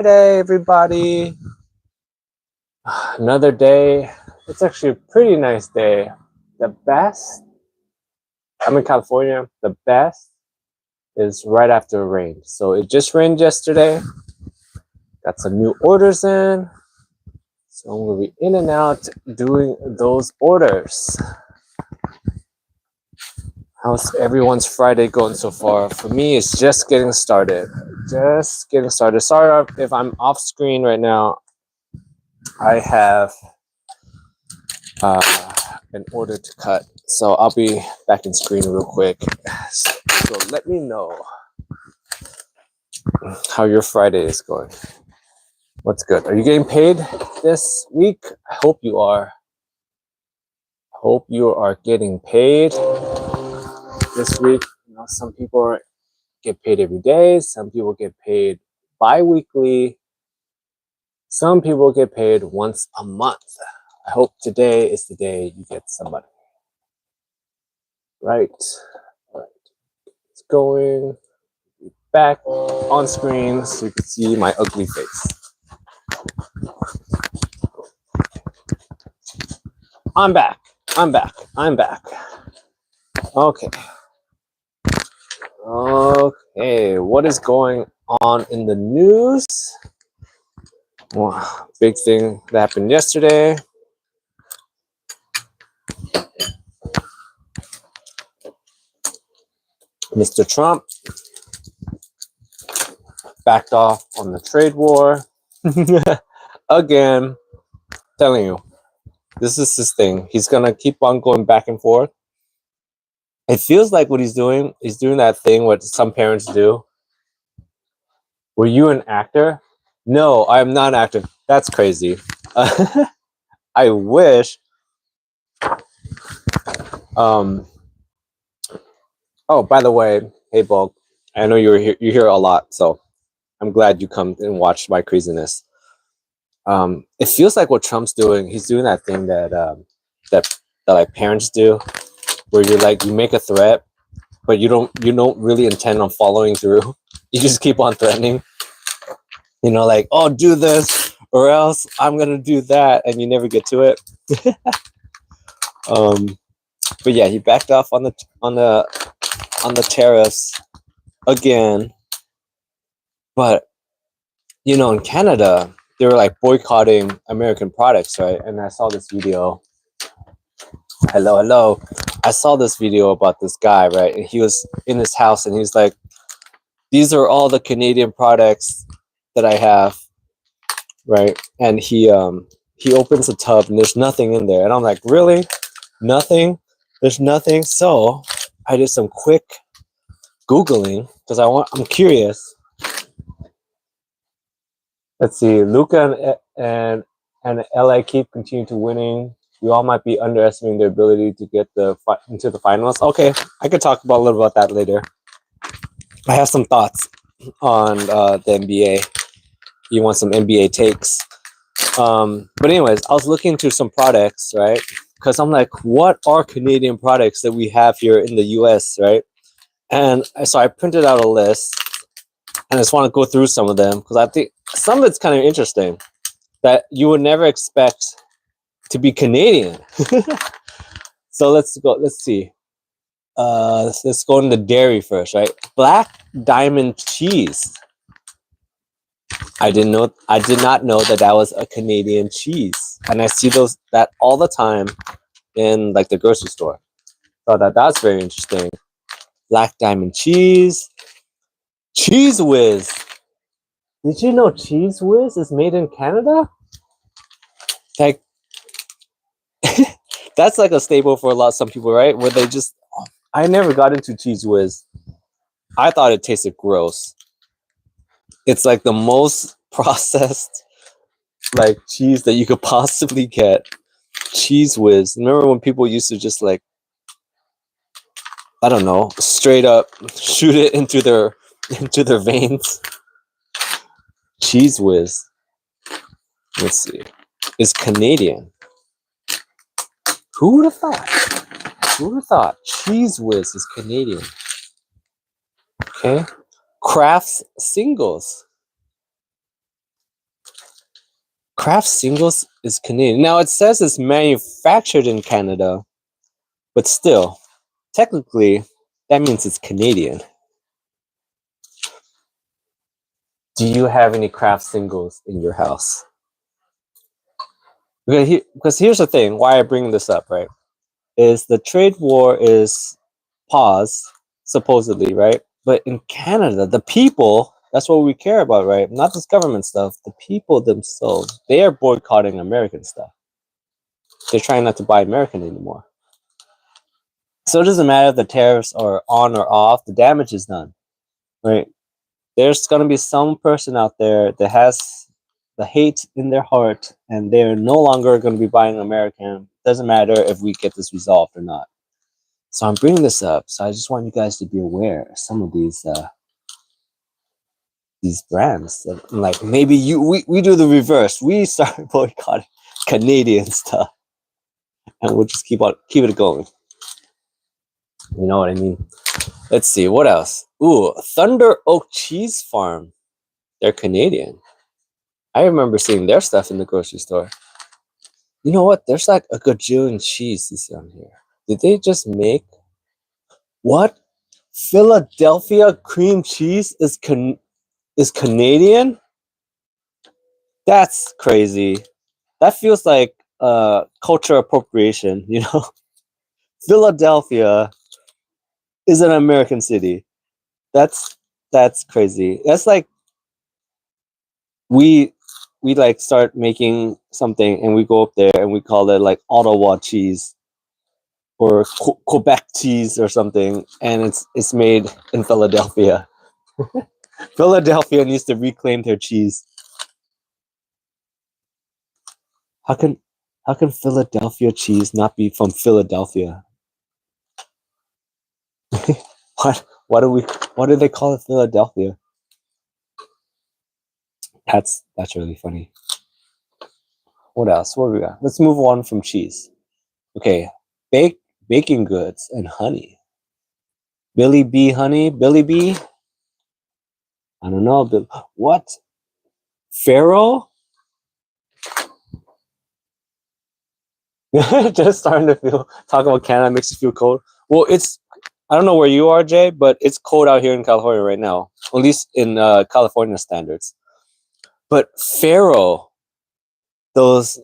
Friday, everybody. Another day. It's actually a pretty nice day. The best, I'm in California, the best is right after it rained. So it just rained yesterday. Got some new orders in. So I'm going to be in and out doing those orders. How's everyone's Friday going so far? For me, it's just getting started. Just getting started. Sorry if I'm off screen right now. I have an order to cut, so I'll be back in screen real quick. So let me know how your Friday is going. What's good? Are you getting paid this week? I hope you are. Hope you are getting paid this week. You know, some people get paid every day. Some people get paid bi-weekly. Some people get paid once a month. I hope today is the day you get some money. Right. It's going back on screen so you can see my ugly face. I'm back. Okay. What is going on in the news? Well, big thing that happened yesterday. Mr. Trump backed off on the trade war. Again, telling you, this is his thing. He's gonna keep on going back and forth. It feels like what he's doing that thing what some parents do. Were you an actor? No, I'm not an actor. That's crazy. I wish. Oh, by the way, hey Bulk, I know you're here. You hear a lot, so I'm glad you come and watch my craziness. It feels like what Trump's doing. He's doing that thing that like parents do, where you make a threat, but you don't really intend on following through. You just keep on threatening. You know, like, oh, do this or else I'm gonna do that, and you never get to it. But yeah, he backed off on the tariffs again. But you know, in Canada, they were like boycotting American products, right? And I saw this video. Hello. I saw this video about this guy, right? And he was in his house and he's like, these are all the Canadian products that I have, right? And he opens a tub and there's nothing in there. And I'm like, really? Nothing? There's nothing? So I did some quick Googling because I'm curious. Let's see. Luca and LA keep continue to winning. We all might be underestimating their ability to get into the finals. Okay, I could talk about a little about that later. I have some thoughts on the NBA. You want some NBA takes? But anyways, I was looking into some products, right? Because I'm like, what are Canadian products that we have here in the US, right? And so I printed out a list, and I just want to go through some of them because I think some of it's kind of interesting that you would never expect to be Canadian. So let's go. Let's see. Let's go into dairy first, right? Black Diamond cheese. I did not know that was a Canadian cheese, and I see that all the time in like the grocery store. So that's very interesting. Black Diamond cheese. Cheese Whiz. Did you know Cheese Whiz is made in Canada? Like, that's like a staple for some people, right? Where they just, I never got into Cheese Whiz. I thought it tasted gross. It's like the most processed like cheese that you could possibly get. Cheese Whiz. Remember when people used to just like, I don't know, straight up shoot it into their veins? Cheese Whiz. Let's see. Is Canadian. Who would have thought? Who would have thought Cheese Whiz is Canadian? Okay. Kraft's Singles. Kraft Singles is Canadian. Now it says it's manufactured in Canada, but still, technically, that means it's Canadian. Do you have any Kraft Singles in your house? Because here's the thing, why I bring this up, right? Is the trade war is paused, supposedly, right? But in Canada, the people, that's what we care about, right? Not this government stuff. The people themselves, they are boycotting American stuff. They're trying not to buy American anymore. So it doesn't matter if the tariffs are on or off, the damage is done, right? There's going to be some person out there that has the hate in their heart and they're no longer going to be buying American. Doesn't matter if we get this resolved or not. So I'm bringing this up. So I just want you guys to be aware of some of these brands. That, like maybe we do the reverse. We start boycotting Canadian stuff, and we'll just keep it going. You know what I mean? Let's see what else. Ooh, Thunder Oak Cheese Farm. They're Canadian. I remember seeing their stuff in the grocery store. You know what? There's like a gajillion cheeses on here. Did they just make what? Philadelphia cream cheese is Canadian? That's crazy. That feels like culture appropriation, you know? Philadelphia is an American city. That's crazy. That's like we like start making something and we go up there and we call it like Ottawa cheese or Quebec cheese or something, and it's made in Philadelphia. Philadelphia needs to reclaim their cheese. How can Philadelphia cheese not be from Philadelphia? What do they call it Philadelphia? That's really funny. What else? What do we got? Let's move on from cheese. Okay, baking goods and honey. Billy B honey, Billy B. I don't know. What? Pharaoh? Just starting to talk about Canada makes you feel cold. Well, I don't know where you are, Jay, but it's cold out here in California right now. At least in California standards. But Pharaoh, those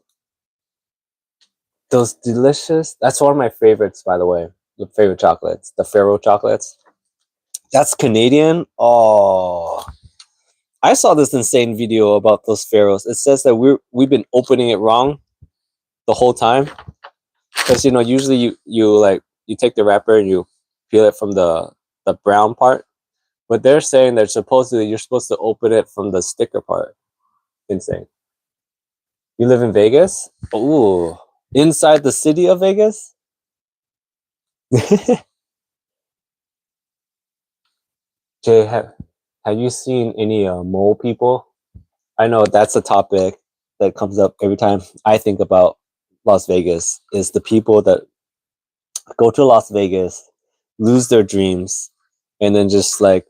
delicious. That's one of my favorites, by the way. The favorite chocolates, the Pharaoh chocolates. That's Canadian. Oh, I saw this insane video about those Pharaohs. It says that we've been opening it wrong the whole time, because usually you take the wrapper and you peel it from the brown part, but they're saying that supposedly you're supposed to open it from the sticker part. Insane. You live in Vegas? Ooh, inside the city of Vegas? Jay, have you seen any mole people? I know that's a topic that comes up every time I think about Las Vegas, is the people that go to Las Vegas, lose their dreams, and then just like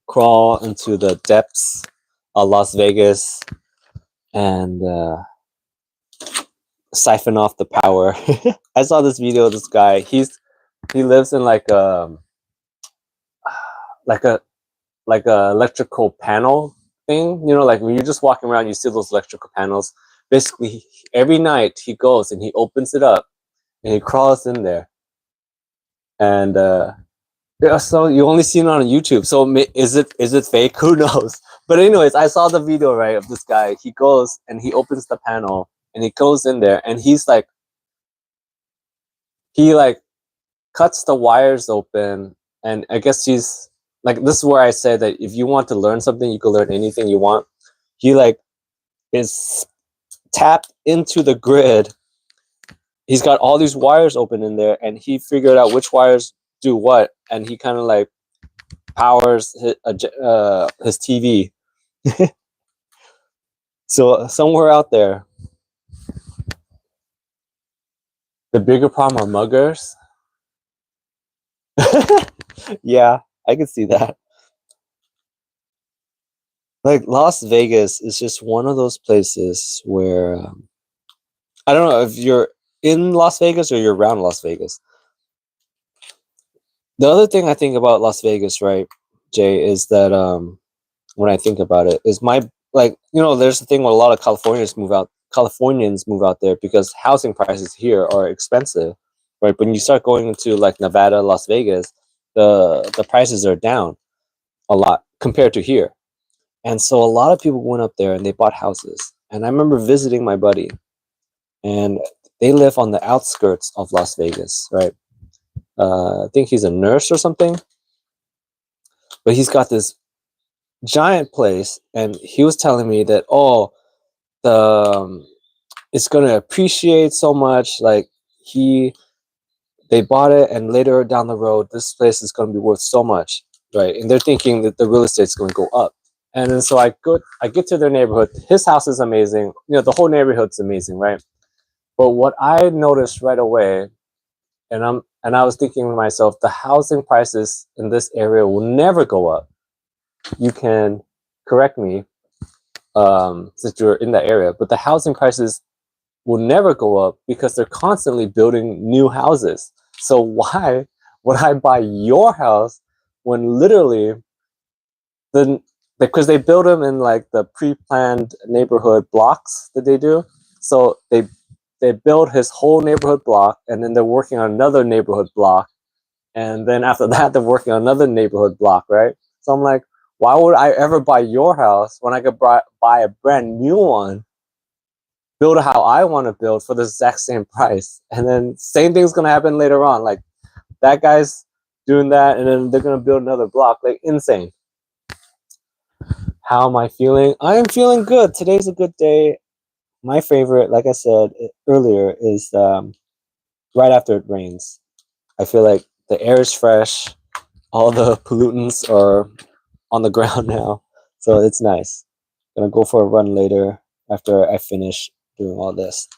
crawl into the depths of Las Vegas and siphon off the power. I saw this video of this guy. He lives in like a electrical panel thing. Like when you're just walking around, you see those electrical panels. Basically, every night he goes and he opens it up and he crawls in there. And yeah, so you only seen it on YouTube. So is it fake? Who knows? But anyways, I saw the video, right, of this guy. He goes and he opens the panel and he goes in there and he cuts the wires open. And I guess he's like, this is where I say that if you want to learn something, you can learn anything you want. He is tapped into the grid. He's got all these wires open in there and he figured out which wires do what, and he kind of powers his TV. So somewhere out there, the bigger problem are muggers. Yeah, I can see that. Like Las Vegas is just one of those places where I don't know if you're in Las Vegas or you're around Las Vegas. The other thing I think about Las Vegas, right, Jay, is that when I think about it, is my like there's the thing where a lot of Californians move out there because housing prices here are expensive, right? When you start going into like Nevada, Las Vegas, the prices are down a lot compared to here. And so a lot of people went up there and they bought houses. And I remember visiting my buddy, and they live on the outskirts of Las Vegas, right? I think he's a nurse or something, but he's got this giant place, and he was telling me that the it's gonna appreciate so much. Like he they bought it, and later down the road, this place is gonna be worth so much, right? And they're thinking that the real estate's gonna go up. And then so I get to their neighborhood. His house is amazing. The whole neighborhood's amazing, right? But what I noticed right away, and I was thinking to myself, the housing prices in this area will never go up. You can correct me since you're in that area, but the housing prices will never go up because they're constantly building new houses. So why would I buy your house when literally because they build them in like the pre-planned neighborhood blocks that they do. So they build his whole neighborhood block, and then they're working on another neighborhood block, and then after that they're working on another neighborhood block, right? So I'm like, why would I ever buy your house when I could buy a brand new one, build it how I want to build for the exact same price? And then same thing's gonna happen later on. Like that guy's doing that, and then they're gonna build another block. Like insane. How am I feeling? I am feeling good. Today's a good day. My favorite, like I said earlier, is right after it rains. I feel like the air is fresh. All the pollutants are on the ground now. So it's nice. Gonna go for a run later after I finish doing all this.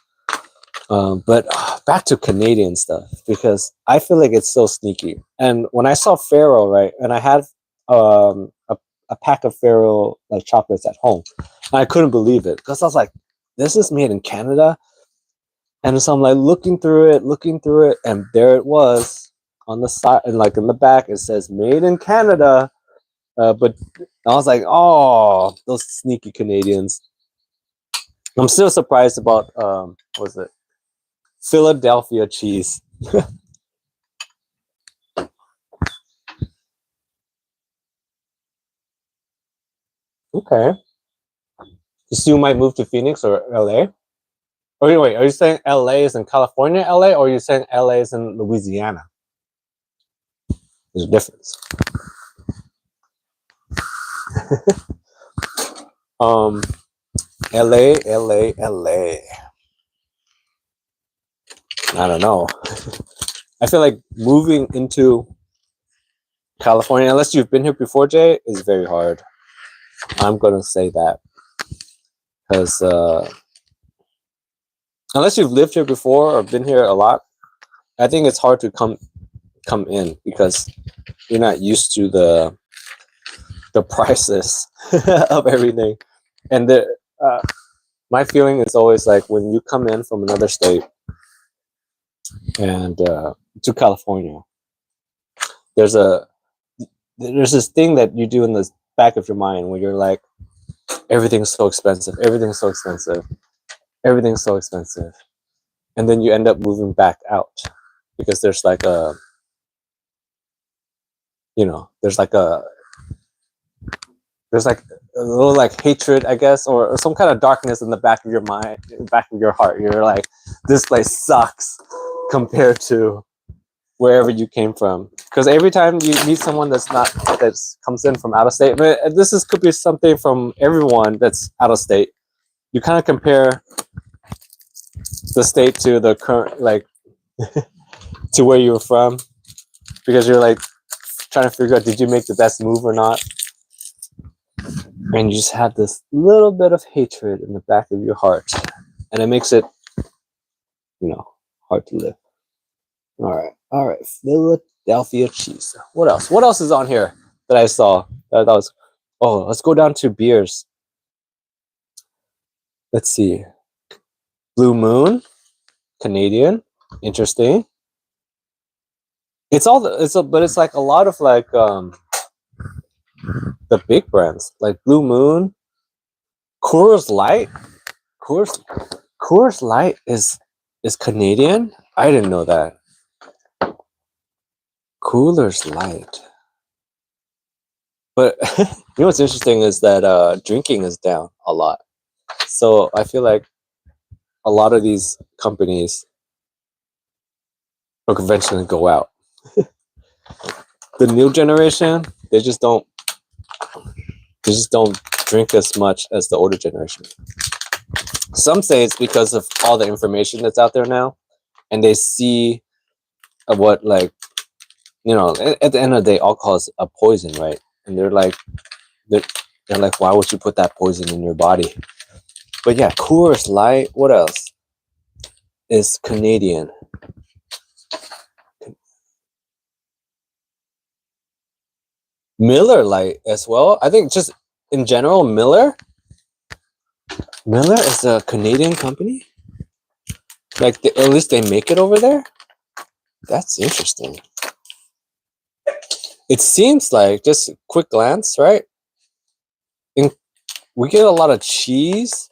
But back to Canadian stuff, because I feel like it's so sneaky. And when I saw Faro, right, and I had a pack of Faro like chocolates at home, and I couldn't believe it because I was like, "This is made in Canada." And so I'm like looking through it, and there it was on the side, and like in the back it says "Made in Canada." But I was like, "Oh, those sneaky Canadians." I'm still surprised about what was it? Philadelphia cheese. Okay. So you might move to Phoenix or LA? Oh wait, are you saying LA is in California, LA, or are you saying LA is in Louisiana? There's a difference. Um, LA, LA, LA. I don't know. I feel like moving into California, unless you've been here before, Jay, is very hard. I'm gonna say that because unless you've lived here before or been here a lot, I think it's hard to come in because you're not used to the prices of everything. And my feeling is always like when you come in from another state and to California, there's a there's this thing that you do in the back of your mind where you're like, everything's so expensive, everything's so expensive, everything's so expensive, and then you end up moving back out because there's like a there's like a little like hatred, I guess, or some kind of darkness in the back of your mind, back of your heart. You're like, this place sucks compared to wherever you came from. Because every time you meet someone that comes in from out of state, but could be something from everyone that's out of state. You kind of compare the state to the current, like, to where you're from, because you're like trying to figure out, did you make the best move or not? And you just have this little bit of hatred in the back of your heart, and it makes it, hard to live. All right. Philadelphia cheese. What else? What else is on here that I saw? That was Oh, let's go down to beers. Let's see. Blue Moon, Canadian. Interesting. It's all but it's like a lot of like the big brands like Blue Moon, Coors Light. Coors Light is Canadian. I didn't know that. Coors Light. But you know what's interesting is that drinking is down a lot. So I feel like a lot of these companies will eventually go out. The new generation, they just don't drink as much as the older generation. Some say it's because of all the information that's out there now, and they see what, like, you know, at the end of the day, alcohol is a poison, right? And they're like, why would you put that poison in your body? But yeah, Coors Light. What else is Canadian? Miller Lite as well. I think just in general, Miller is a Canadian company. Like at least they make it over there. That's interesting. It seems like, just a quick glance, right? We get a lot of cheese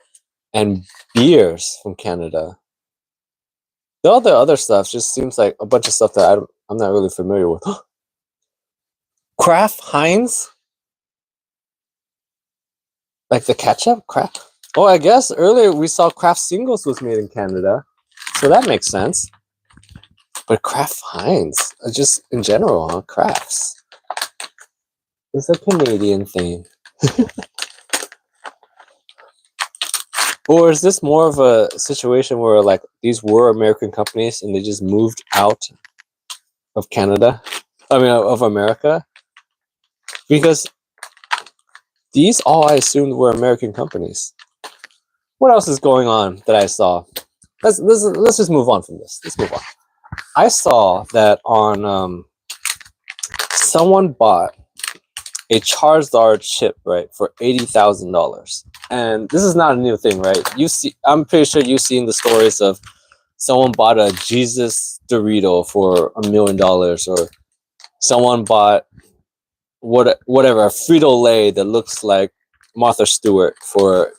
and beers from Canada. The other stuff just seems like a bunch of stuff that I'm not really familiar with. Kraft Heinz, like the ketchup, Kraft. Oh, I guess earlier we saw Kraft Singles was made in Canada, so that makes sense. But Kraft Heinz, just in general, huh? Crafts. It's a Canadian thing. Or is this more of a situation where like these were American companies and they just moved out of Canada? I mean, of America? Because these all I assumed were American companies. What else is going on that I saw? Let's just move on from this. Let's move on. I saw that on someone bought a Charizard chip, right, for $80,000. And this is not a new thing, right? I'm pretty sure you've seen the stories of someone bought a Jesus Dorito for $1 million, or someone bought whatever, a Frito-Lay that looks like Martha Stewart for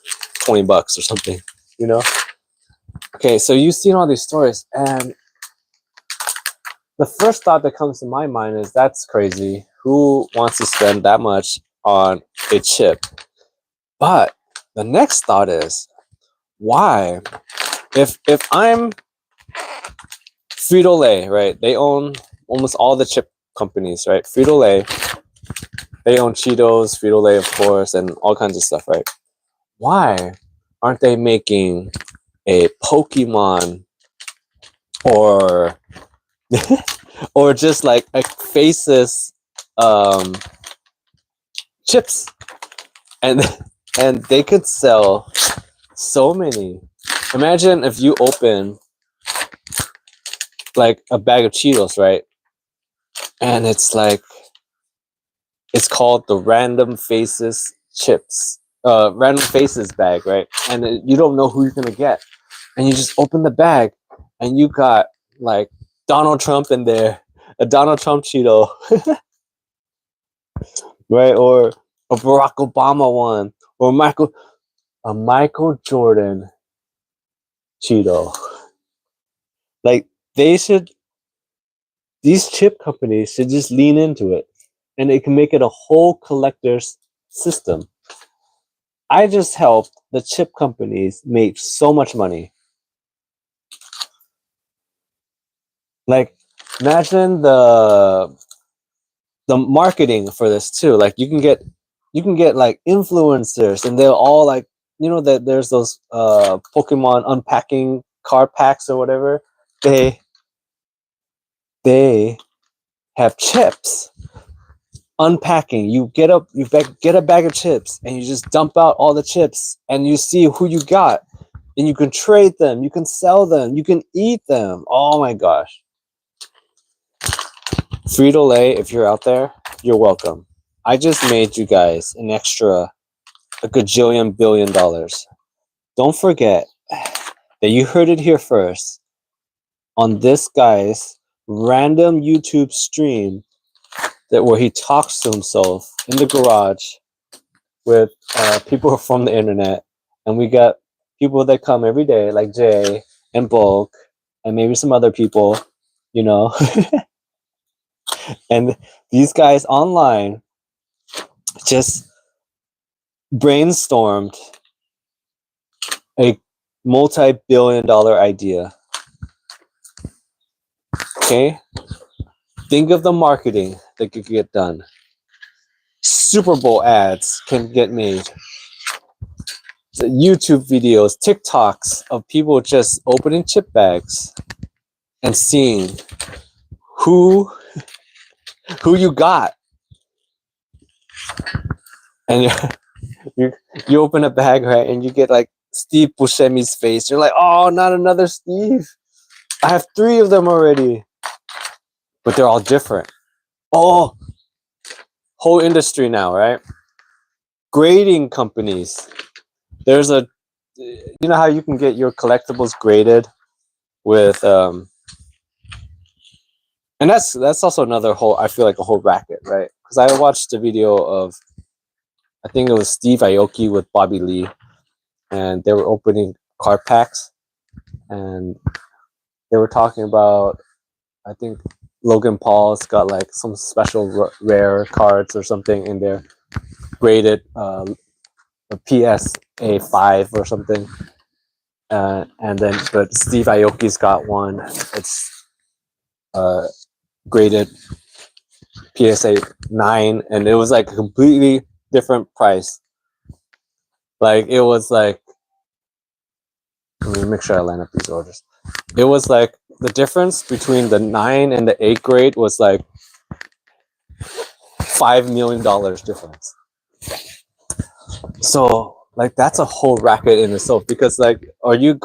$20 or something, you know? Okay, so you've seen all these stories, and the first thought that comes to my mind is, that's crazy. Who wants to spend that much on a chip? But the next thought is, why? If I'm Frito-Lay, right? They own almost all the chip companies, right? Frito-Lay, they own Cheetos, Frito-Lay, of course, and all kinds of stuff, right? Why aren't they making a Pokemon or or just like a Faces chips, and they could sell so many. Imagine if you open like a bag of Cheetos, right? And it's called the Random Faces chips, Random Faces bag, right? And you don't know who you're gonna get, and you just open the bag, and you got like Donald Trump in there, a Donald Trump Cheeto, right? Or a Barack Obama one, or a Michael Jordan Cheeto. Like these chip companies should just lean into it, and it can make it a whole collector's system. I just helped the chip companies make so much money. Like, imagine the marketing for this too. Like, you can get like influencers, and they're all like, you know, that there's those Pokemon unpacking card packs or whatever. They have chips unpacking. You get a bag of chips, and you just dump out all the chips, and you see who you got, and you can trade them, you can sell them, you can eat them. Oh my gosh. Frito-Lay, if you're out there, you're welcome. I just made you guys an extra a gajillion billion dollars. Don't forget that you heard it here first on this guy's random YouTube stream that where he talks to himself in the garage with people from the internet, and we got people that come every day like Jay and Bulk and maybe some other people, you know. And these guys online just brainstormed a multi-billion-dollar idea. Okay, think of the marketing that could get done. Super Bowl ads can get made. So YouTube videos, TikToks of people just opening chip bags and seeing who you got. And you open a bag, right, and you get like Steve Buscemi's face. You're like, oh, not another Steve. I have 3 of them already. But they're all different. Oh, whole industry now, right? Grading companies. There's a, you know how you can get your collectibles graded with, and that's also another whole, I feel like a whole racket, right? Because I watched a video of, I think it was Steve Aoki with Bobby Lee, and they were opening card packs, and they were talking about, I think Logan Paul's got like some special rare cards or something in there, graded a PSA 5 or something, and then but Steve Aoki's got one. It's graded PSA 9, and it was like a completely different price. Like it was like, let me make sure I line up these orders. It was like the difference between the 9 and the 8 grade was like $5 million difference. So like that's a whole racket in itself, because like, are you?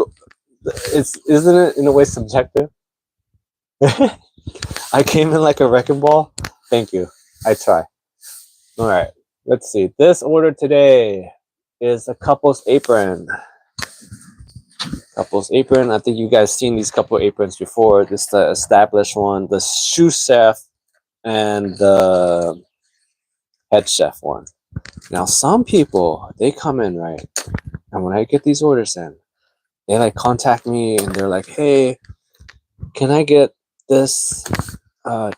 Isn't it in a way subjective? I came in like a wrecking ball. Thank you. I try. All right. Let's see. This order today is a couple's apron. Couple's apron. I think you guys seen these couple aprons before. This is the established one, the sous chef, and the head chef one. Now, some people, they come in, right? And when I get these orders in, they like contact me and they're like, hey, can I get this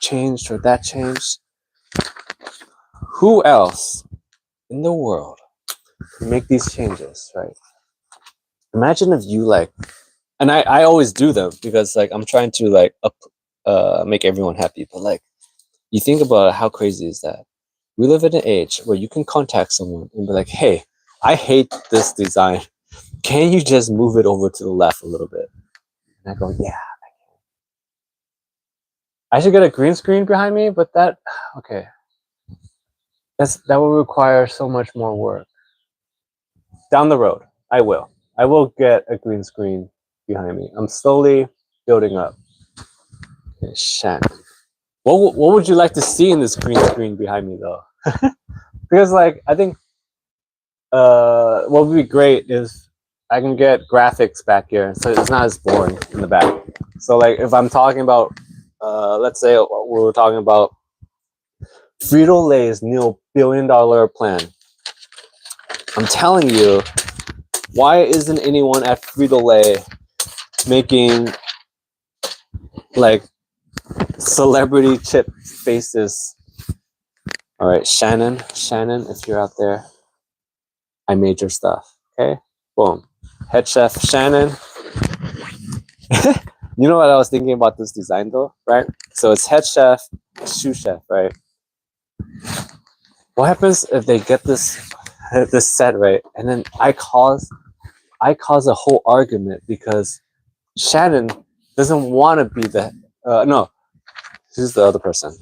changed or that changed? Who else in the world can make these changes, right? Imagine if you like, and I always do them because like I'm trying to like make everyone happy, but like you think about how crazy is that? We live in an age where you can contact someone and be like, hey, I hate this design. Can you just move it over to the left a little bit? And I go, yeah, I can. I should get a green screen behind me, but that, okay. That will require so much more work. Down the road, I will. I will get a green screen behind me. I'm slowly building up. Okay, Shannon. What would you like to see in this green screen behind me, though? Because, like, I think what would be great is I can get graphics back here, so it's not as boring in the back. So, like, if I'm talking about, let's say we were talking about Frito-Lay's new billion-dollar plan. I'm telling you, why isn't anyone at Frito-Lay making like celebrity chip faces? All right, Shannon, if you're out there, I made your stuff. Okay, boom. Head chef Shannon. You know what I was thinking about this design though, right? So it's head chef, sous chef, right? What happens if they get this set right, and then I cause a whole argument because Shannon doesn't want to be the no, this is the other person,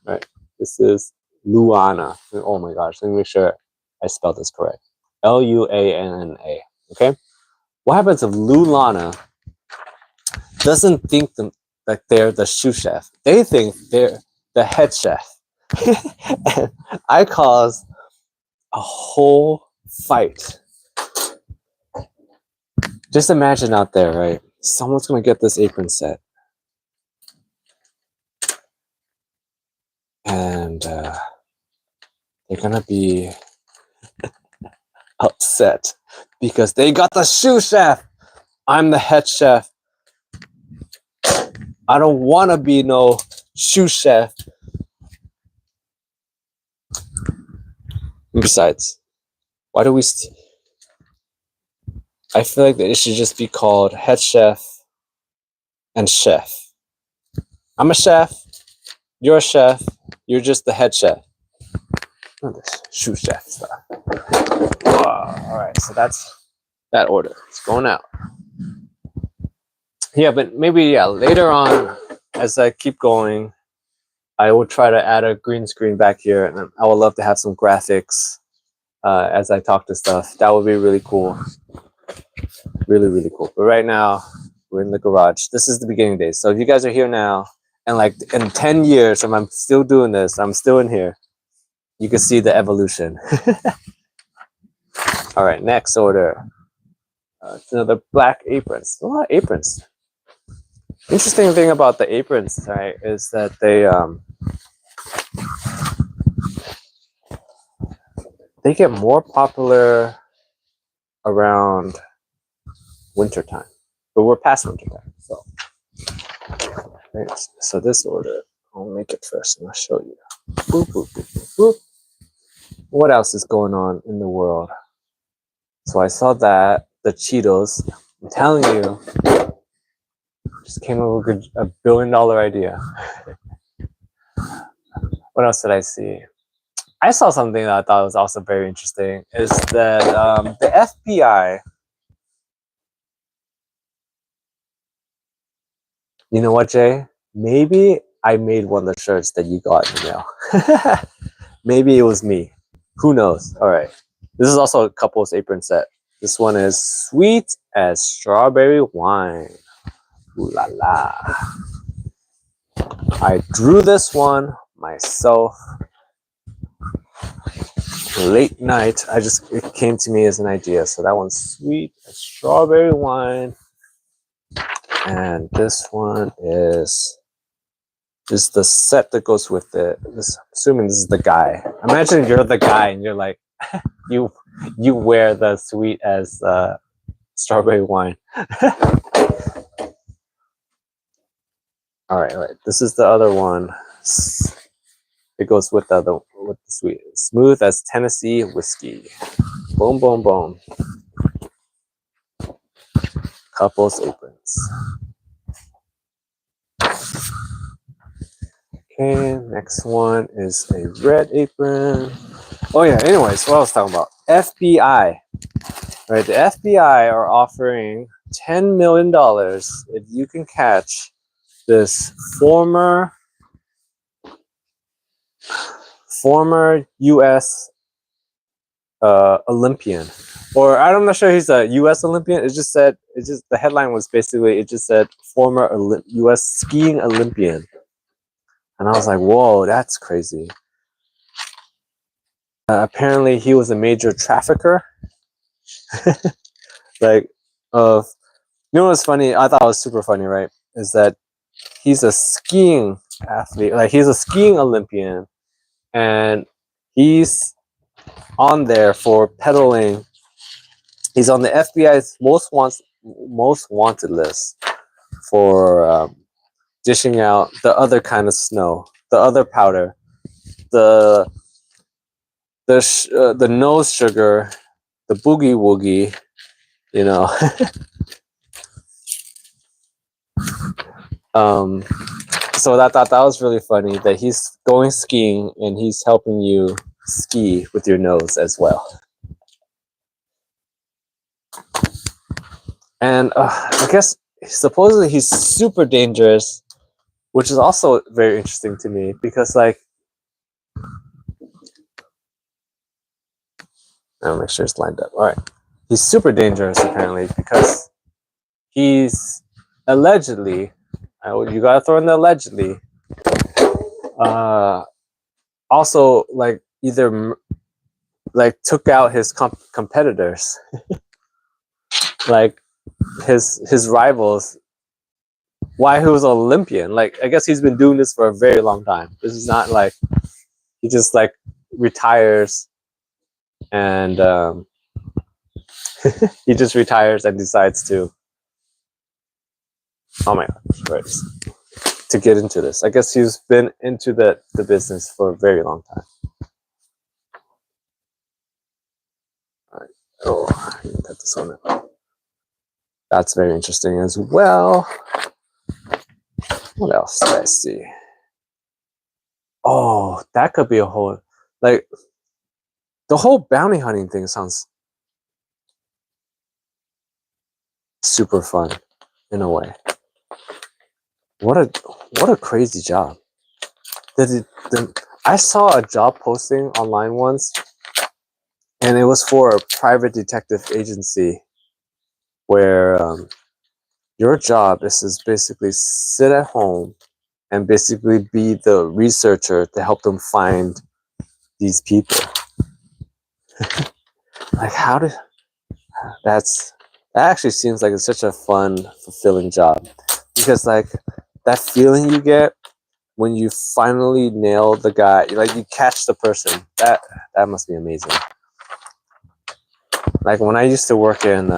right? This is Luana. Oh my gosh, let me make sure I spelled this correct. Luanna. Okay, what happens if Luana doesn't think that they're the sous chef? They think they're the head chef. And I caused a whole fight. Just imagine out there, right? Someone's gonna get this apron set, and they're gonna be upset because they got the sous chef. I'm the head chef. I don't want to be no sous chef. And besides, why do we? I feel like it should just be called head chef and chef. I'm a chef. You're a chef. You're just the head chef. Not this sous chef stuff. All right, so that's that order. It's going out. Yeah, but maybe later on, as I keep going, I will try to add a green screen back here, and I would love to have some graphics as I talk to stuff. That would be really cool. Really, really cool. But right now, we're in the garage. This is the beginning days. So if you guys are here now, and like in 10 years, and I'm still doing this, I'm still in here, you can see the evolution. All right, next order. It's another black aprons. A lot of aprons. Interesting thing about the aprons, right, is that they get more popular around wintertime, but we're past wintertime. So, so this order, I'll make it first and I'll show you. Boop, boop, boop, boop, boop. What else is going on in the world? So I saw that the Cheetos. I'm telling you, just came up with a $1 billion idea. What else did I see? I saw something that I thought was also very interesting. Is that the FBI? You know what, Jay? Maybe I made one of the shirts that you got in the mail. Maybe it was me. Who knows? All right. This is also a couple's apron set. This one is sweet as strawberry wine. Ooh la la. I drew this one myself. Late night. It came to me as an idea. So that one's sweet as strawberry wine. And this one is the set that goes with it. I'm assuming this is the guy. Imagine you're the guy and you're like, you wear the sweet as strawberry wine. All right. This is the other one. It goes with the sweet. Smooth as Tennessee whiskey. Boom, boom, boom. Couples aprons. Okay, next one is a red apron. Oh yeah, anyways, what I was talking about. FBI. Right, the FBI are offering $10 million if you can catch this former U.S. Olympian. Or I'm not sure he's a U.S. Olympian. The headline was basically, it just said former U.S. skiing Olympian. And I was like, whoa, that's crazy. Apparently, he was a major trafficker. You know what's funny? I thought it was super funny, right? Is that he's a skiing athlete. Like, he's a skiing Olympian. And he's on there for peddling. He's on the FBI's most wanted list for dishing out the other kind of snow, the other powder, the nose sugar, the boogie woogie, you know. So I thought that was really funny that he's going skiing and he's helping you ski with your nose as well. And I guess supposedly he's super dangerous, which is also very interesting to me because, like, I'll make sure it's lined up. All right. He's super dangerous, apparently, because he's allegedly, you gotta throw in the allegedly, also like either like took out his competitors, like his rivals. Why he was an Olympian? Like I guess he's been doing this for a very long time. This is not like he just like retires and he just retires and decides to. Oh my god, right. To get into this. I guess he's been into the business for a very long time. All right. Oh, I can cut this one out. That's very interesting as well. What else did I see? Oh, that could be a whole, like, the whole bounty hunting thing sounds super fun in a way. What a crazy job. I saw a job posting online once, and it was for a private detective agency where your job is to basically sit at home and basically be the researcher to help them find these people. Like that actually seems like it's such a fun, fulfilling job, because like that feeling you get when you finally nail the guy, like you catch the person, that must be amazing. Like when I used to work in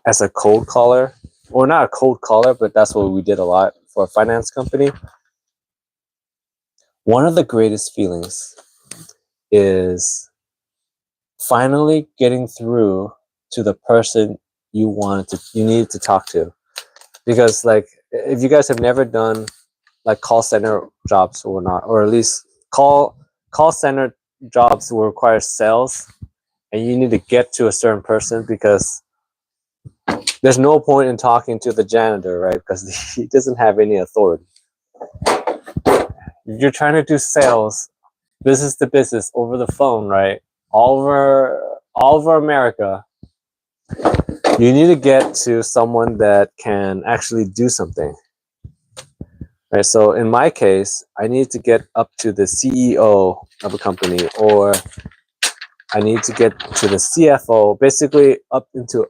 as a cold caller, or not a cold caller, but that's what we did a lot for a finance company. One of the greatest feelings is finally getting through to the person you needed to talk to. Because like if you guys have never done like call center jobs or not, or at least call center jobs will require sales, and you need to get to a certain person because there's no point in talking to the janitor, right? Because he doesn't have any authority. You're trying to do sales, business to business over the phone, right? All over America. You need to get to someone that can actually do something. Right? So in my case, I need to get up to the CEO of a company, or I need to get to the CFO, basically up into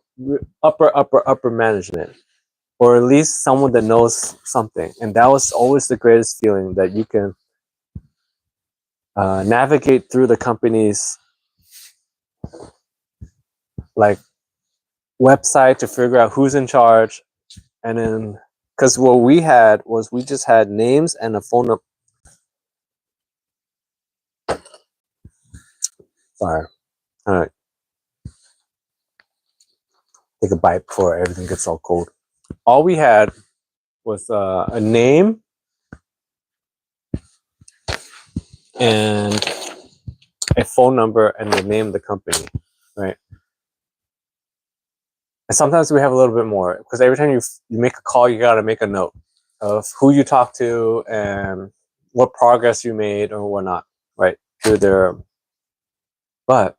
upper management, or at least someone that knows something. And that was always the greatest feeling, that you can navigate through the company's like website to figure out who's in charge. And then because what we had was we just had names and a phone number. Sorry, all right, take a bite before everything gets all cold. All we had was a name and a phone number and the name of the company, right? And sometimes we have a little bit more, because every time you make a call, you got to make a note of who you talked to and what progress you made or whatnot, right? Through their. But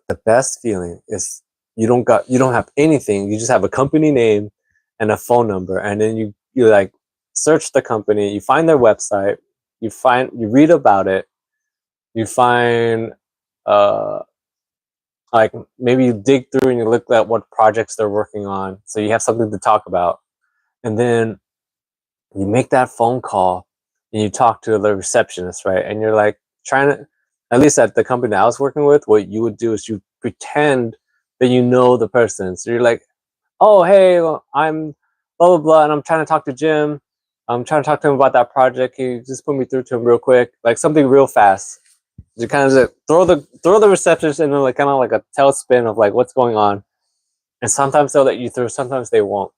the best feeling is you don't have anything. You just have a company name and a phone number, and then you like search the company, you find their website, you read about it, you find like maybe you dig through and you look at what projects they're working on, so you have something to talk about. And then you make that phone call and you talk to the receptionist, right? And you're like trying to, at least at the company I was working with, what you would do is you pretend that you know the person. So you're like, oh, hey, well, I'm blah, blah, blah, and I'm trying to talk to Jim. I'm trying to talk to him about that project. Can you just put me through to him real quick? Like something real fast. You kind of just throw the receptionist in like kind of like a tailspin of like what's going on. And sometimes they'll let you through, sometimes they won't.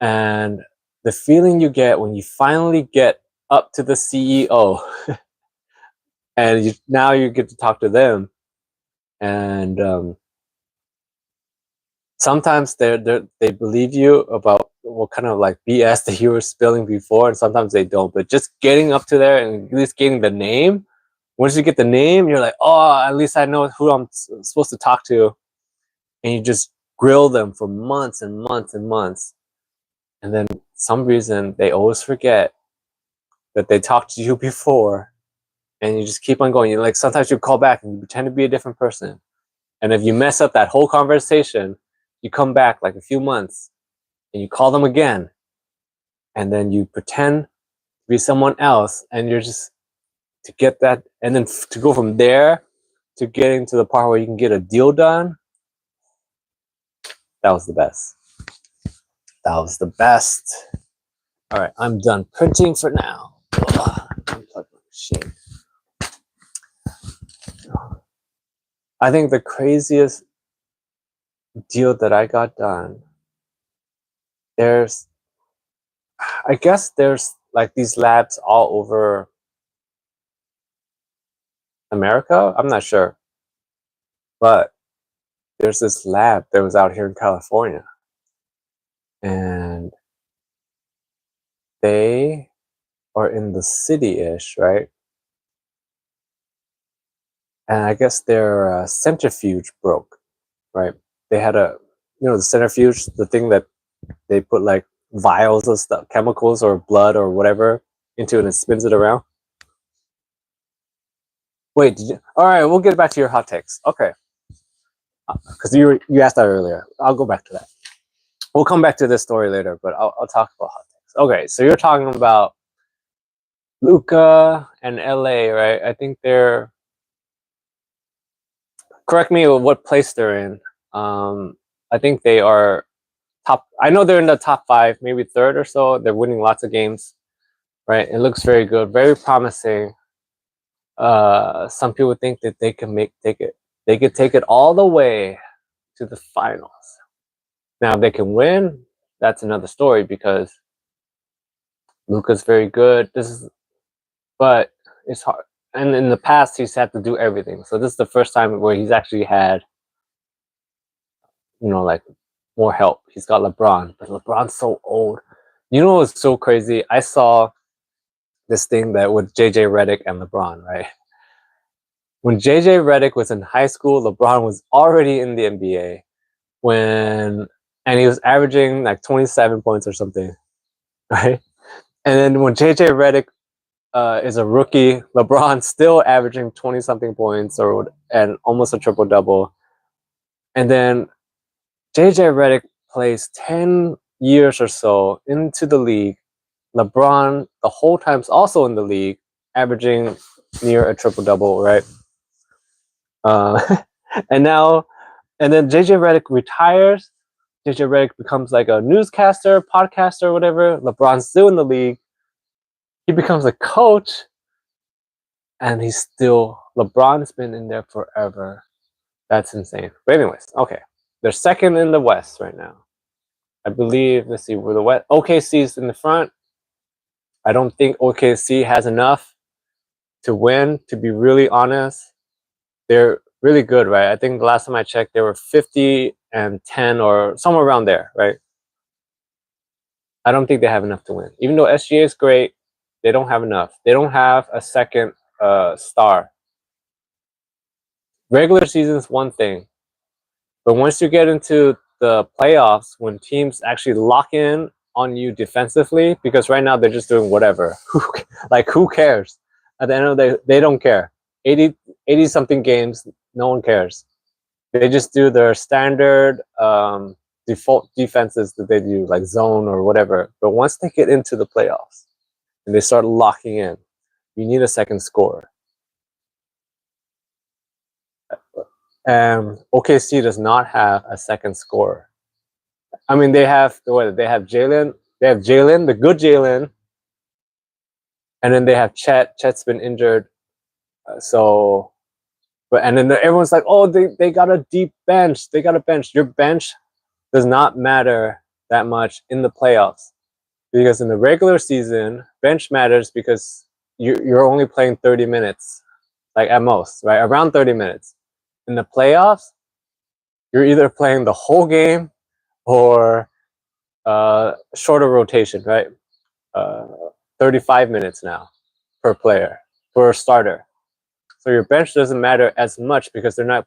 And the feeling you get when you finally get up to the CEO and now you get to talk to them, and sometimes they believe you about what kind of like BS that you were spilling before, and sometimes they don't. But just getting up to there and at least getting the name, once you get the name, you're like, oh, at least I know who I'm supposed to talk to. And you just grill them for months and months and months, and then some reason they always forget that they talked to you before, and you just keep on going. You like sometimes you call back and you pretend to be a different person, and if you mess up that whole conversation, you come back like a few months and you call them again, and then you pretend to be someone else, and you're just to get that, and then to go from there to getting to the part where you can get a deal done. That was the best. That was the best. All right, I'm done printing for now. Unplug my machine. I think the craziest deal that I got done, I guess there's like these labs all over America. I'm not sure. But there's this lab that was out here in California. And they are in the city-ish, right? And I guess their centrifuge broke, right? They had the centrifuge, the thing that they put like vials of stuff, chemicals or blood or whatever into it and it spins it around. Wait, all right, we'll get back to your hot takes. Okay. Because you asked that earlier. I'll go back to that. We'll come back to this story later, but I'll talk about hot takes. Okay, so you're talking about Luca and LA, right? I think they're, correct me what place they're in. I think they are top. I know they're in the top 5, maybe third or so. They're winning lots of games, right? It looks very good, very promising. Some people think that they can take it. They could take it all the way to the finals. Now, if they can win, that's another story because Luca's very good. But it's hard. And in the past, he's had to do everything. So this is the first time where he's actually had, like more help. He's got LeBron, but LeBron's so old. You know what's so crazy? I saw this thing that with JJ Redick and LeBron, right? When JJ Redick was in high school, LeBron was already in the NBA. And he was averaging like 27 points or something, right? And then when JJ Redick is a rookie, LeBron's still averaging 20-something points and almost a triple-double. And then JJ Redick plays 10 years or so into the league. LeBron, the whole time's also in the league, averaging near a triple-double, right? And then JJ Redick retires. JJ Redick becomes like a newscaster, podcaster, whatever. LeBron's still in the league. He becomes a coach, and LeBron's been in there forever. That's insane. But anyways, okay. They're second in the West right now. I believe, let's see, where the West, OKC's in the front. I don't think OKC has enough to win, to be really honest. They're really good, right? I think the last time I checked, they were 50-10 or somewhere around there, right? I don't think they have enough to win. Even though SGA is great, they don't have enough. They don't have a second star. Regular season is one thing, but once you get into the playoffs, when teams actually lock in on you defensively, because right now they're just doing whatever. Who cares? At the end of the day, they don't care. 80-something games, no one cares. They just do their standard default defenses that they do, like zone or whatever. But once they get into the playoffs and they start locking in, you need a second scorer. OKC does not have a second scorer. I mean, they have Jalen. They have Jalen, the good Jalen, and then they have Chet. Chet's been injured, and then everyone's like, "Oh, they got a deep bench. They got a bench." Your bench does not matter that much in the playoffs, because in the regular season, bench matters because you're only playing 30 minutes, like at most, right? Around 30 minutes. In the playoffs, you're either playing the whole game or shorter rotation, right? 35 minutes now per player, for a starter. So your bench doesn't matter as much because they're not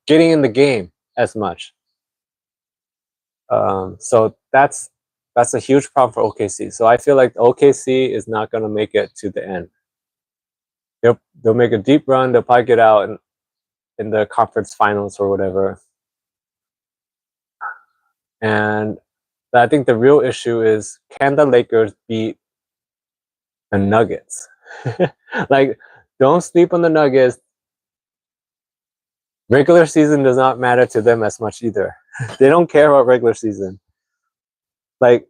getting in the game as much. So that's a huge problem for OKC. So I feel like OKC is not going to make it to the end they'll make a deep run. They'll probably get out in the conference finals or whatever. And I think the real issue is, can the Lakers beat the Nuggets? Like, don't sleep on the Nuggets. Regular season does not matter to them as much either. They don't care about regular season. Like,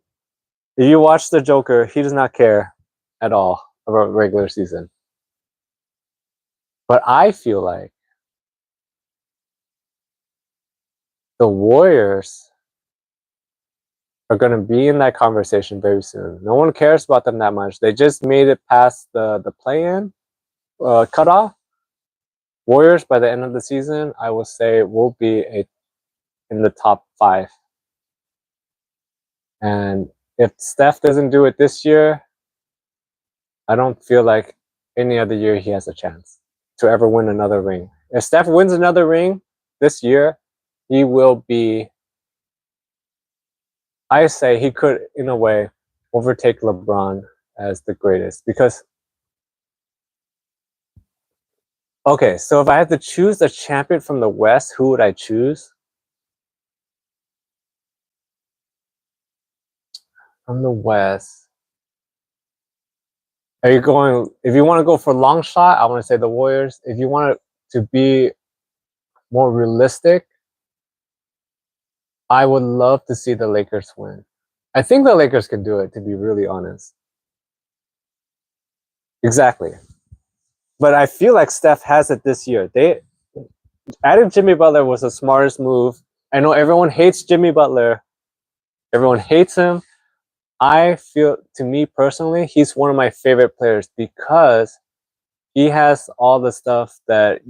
if you watch the Joker, he does not care at all about regular season. But I feel like the Warriors are going to be in that conversation very soon. No one cares about them that much. They just made it past the play-in cutoff. Warriors, by the end of the season, I will say will be in the top 5. And if Steph doesn't do it this year, I don't feel like any other year he has a chance to ever win another ring. If Steph wins another ring this year, he will be, I say he could, in a way, overtake LeBron as the greatest. Because, okay, so if I had to choose a champion from the West, who would I choose? From the West. Are you going, if you want to go for long shot, I want to say the Warriors. If you want it to be more realistic, I would love to see the Lakers win. I think the Lakers can do it, to be really honest. Exactly. But I feel like Steph has it this year. Adding Jimmy Butler was the smartest move. I know everyone hates Jimmy Butler. Everyone hates him. I feel, to me personally, he's one of my favorite players because he has all the stuff that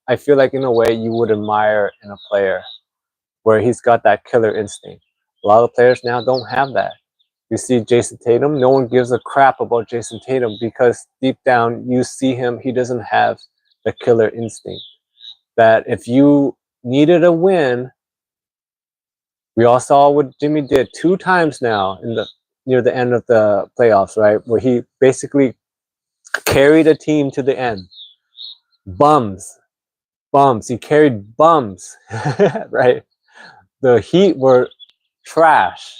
I feel like in a way you would admire in a player, where he's got that killer instinct. A lot of players now don't have that. You see Jason Tatum, no one gives a crap about Jason Tatum because deep down you see him, he doesn't have the killer instinct. That if you needed a win, we all saw what Jimmy did 2 times now near the end of the playoffs, right? Where he basically carried a team to the end. Bums. He carried bums, right? The Heat were trash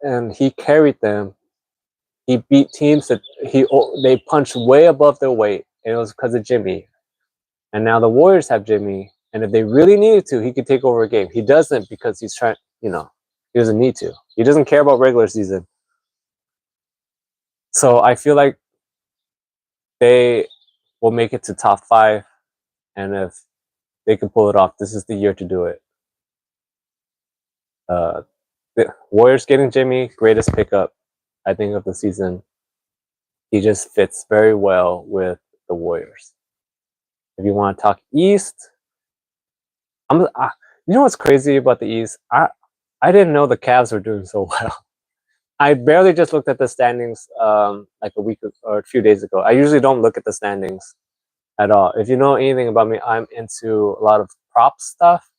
and he carried them. He beat teams that they punched way above their weight, and it was because of Jimmy. And now the Warriors have Jimmy, and if they really needed to, he could take over a game. He doesn't because he's trying, he doesn't need to. He doesn't care about regular season. So I feel like they will make it to top 5, and if they can pull it off, this is the year to do it. The Warriors getting Jimmy, greatest pickup, I think, of the season. He just fits very well with the Warriors. If you want to talk East, you know what's crazy about the East? I didn't know the Cavs were doing so well. I barely just looked at the standings like a week or a few days ago. I usually don't look at the standings at all. If you know anything about me, I'm into a lot of prop stuff.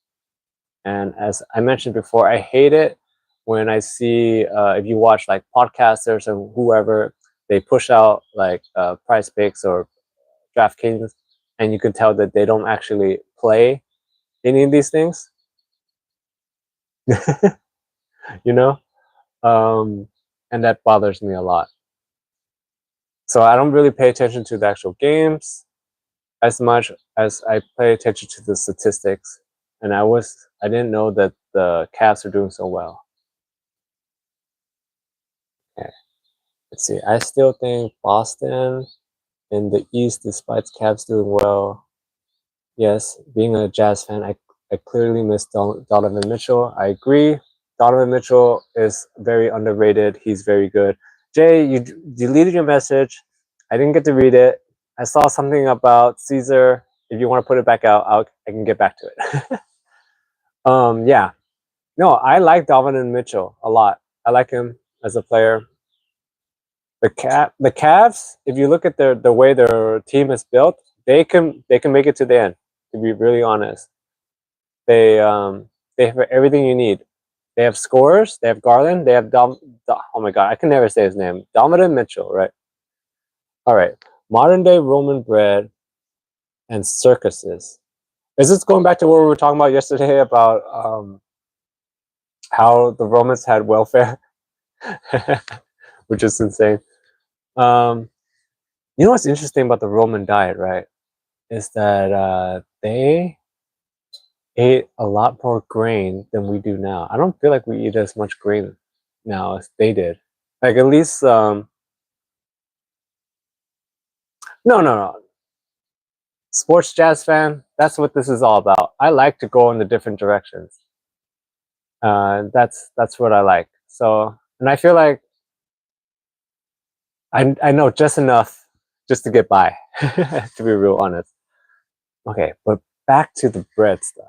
And as I mentioned before, I hate it when I see, if you watch like podcasters and whoever, they push out like Price Picks or DraftKings, and you can tell that they don't actually play any of these things. And that bothers me a lot. So I don't really pay attention to the actual games as much as I pay attention to the statistics. And I didn't know that the Cavs are doing so well. Okay, let's see. I still think Boston in the East, despite Cavs doing well. Yes, being a Jazz fan, I clearly miss Donovan Mitchell. I agree. Donovan Mitchell is very underrated. He's very good. Jay, you deleted your message. I didn't get to read it. I saw something about Caesar. If you want to put it back out, I can get back to it. Yeah. No, I like Donovan Mitchell a lot. I like him as a player. The Cavs, if you look at the way their team is built, they can make it to the end. To be really honest, they have everything you need. They have scorers. They have Garland. They have oh my god, I can never say his name. Donovan Mitchell, right? All right. Modern day Roman bread and circuses. Is this going back to what we were talking about yesterday about how the Romans had welfare, which is insane. Um, you know what's interesting about the Roman diet, right? Is that they ate a lot more grain than we do now. I don't feel like we eat as much grain now as they did. Like at least, no. Sports jazz fan. That's what this is all about. I like to go in the different directions. That's what I like. So, and I feel like I know just enough just to get by, to be real honest. Okay, but back to the bread stuff.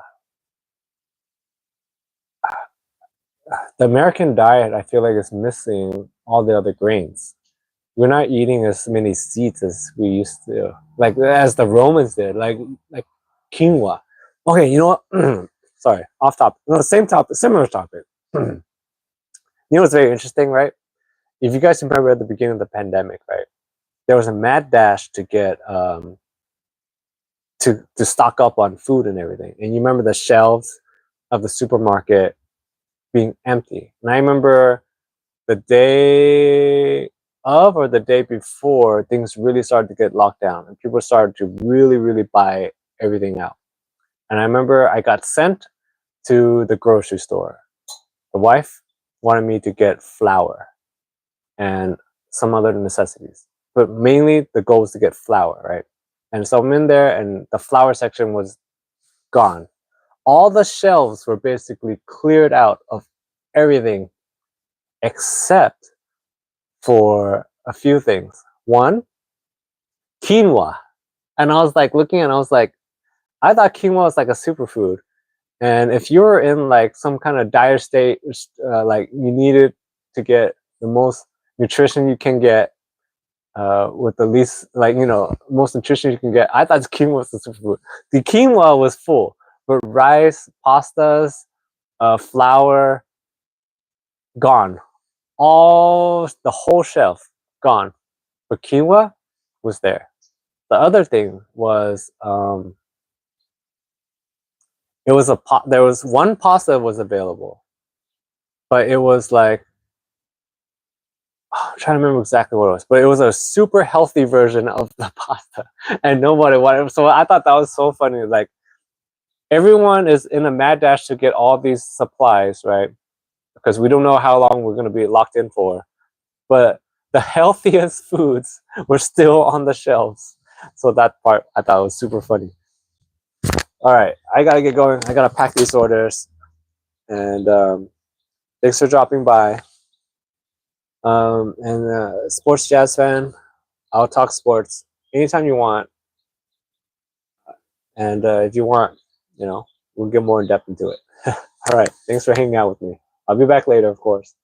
The American diet, I feel like, is missing all the other grains. We're not eating as many seeds as we used to, like as the Romans did, like quinoa. Okay, you know what? Sorry, off topic. No, same topic, similar topic. You know what's very interesting, right? If you guys remember at the beginning of the pandemic, right? There was a mad dash to get to stock up on food and everything. And you remember the shelves of the supermarket being empty. And I remember the day of or the day before things really started to get locked down and people started to really buy everything out. And I remember I got sent to the grocery store. The wife wanted me to get flour and some other necessities, but mainly the goal was to get flour, right? And so I'm in there and the flour section was gone. All the shelves were basically cleared out of everything except for a few things. One, quinoa. And I was like looking and I was like, I thought quinoa was like a superfood. And if you're in like some kind of dire state, like you needed to get the most nutrition you can get with the least, like, you know, most nutrition you can get, I thought quinoa was the superfood. The quinoa was full, but rice, pastas, flour, gone. All the whole shelf gone. But quinoa was there. The other thing was it was there was one pasta was available, but it was like I'm trying to remember exactly what it was, but it was a super healthy version of the pasta, and nobody wanted it. So I thought that was so funny. Like everyone is in a mad dash to get all these supplies, right? Because we don't know how long we're going to be locked in for. But the healthiest foods were still on the shelves. So that part I thought was super funny. All right, I gotta get going. I gotta pack these orders. And thanks for dropping by. And sports jazz fan, I'll talk sports anytime you want. And if you want, you know, we'll get more in depth into it. All right, thanks for hanging out with me. I'll be back later, of course.